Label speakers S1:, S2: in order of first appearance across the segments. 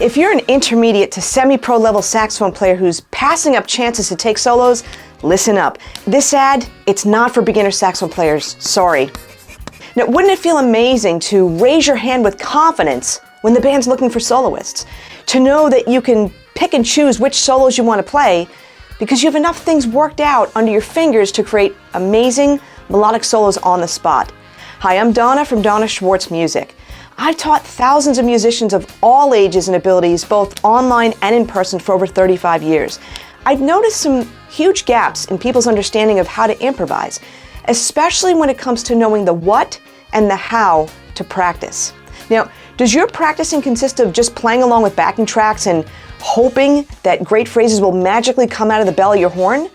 S1: If you're an intermediate to semi-pro level saxophone player who's passing up chances to take solos, listen up. This ad, it's not for beginner saxophone players, sorry. Now, wouldn't it feel amazing to raise your hand with confidence when the band's looking for soloists? To know that you can pick and choose which solos you want to play because you have enough things worked out under your fingers to create amazing melodic solos on the spot. Hi, I'm Donna from Donna Schwartz Music. I've taught thousands of musicians of all ages and abilities, both online and in person, for over 35 years. I've noticed some huge gaps in people's understanding of how to improvise, especially when it comes to knowing the what and the how to practice. Now, does your practicing consist of just playing along with backing tracks and hoping that great phrases will magically come out of the bell of your horn?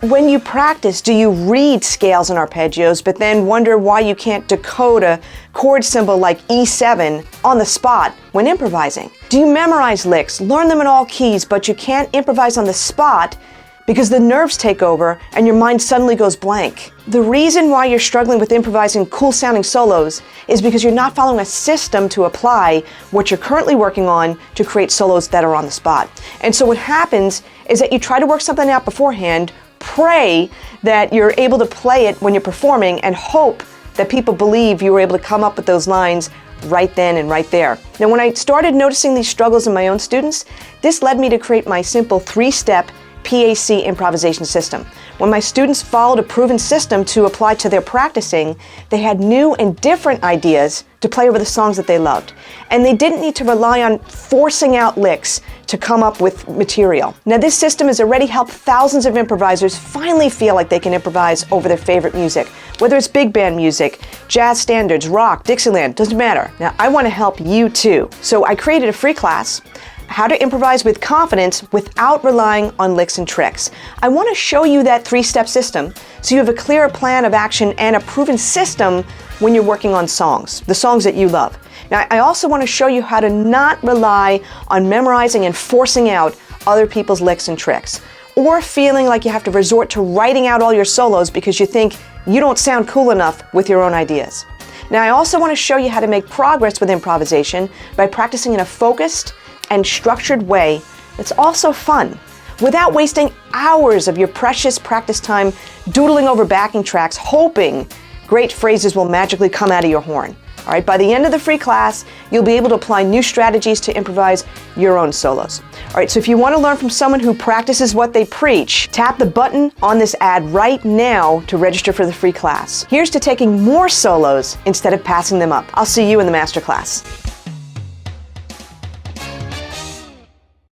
S1: When you practice, do you read scales and arpeggios, but then wonder why you can't decode a chord symbol like E7 on the spot when improvising? Do you memorize licks, learn them in all keys, but you can't improvise on the spot because the nerves take over and your mind suddenly goes blank? The reason why you're struggling with improvising cool-sounding solos is because you're not following a system to apply what you're currently working on to create solos that are on the spot. And so what happens is that you try to work something out beforehand, pray that you're able to play it when you're performing, and hope that people believe you were able to come up with those lines right then and right there. Now, when I started noticing these struggles in my own students, this led me to create my simple 3-step PAC improvisation system. When my students followed a proven system to apply to their practicing, they had new and different ideas to play over the songs that they loved. And they didn't need to rely on forcing out licks to come up with material. Now, this system has already helped thousands of improvisers finally feel like they can improvise over their favorite music. Whether it's big band music, jazz standards, rock, Dixieland, doesn't matter. Now, I want to help you too. So I created a free class, How to Improvise with Confidence Without Relying on Licks and Tricks. I want to show you that 3-step system so you have a clearer plan of action and a proven system when you're working on songs, the songs that you love. Now, I also want to show you how to not rely on memorizing and forcing out other people's licks and tricks, or feeling like you have to resort to writing out all your solos because you think you don't sound cool enough with your own ideas. Now, I also want to show you how to make progress with improvisation by practicing in a focused and structured way that's also fun, without wasting hours of your precious practice time doodling over backing tracks, hoping great phrases will magically come out of your horn. All right, by the end of the free class, you'll be able to apply new strategies to improvise your own solos. All right, so if you want to learn from someone who practices what they preach, tap the button on this ad right now to register for the free class. Here's to taking more solos instead of passing them up. I'll see you in the masterclass.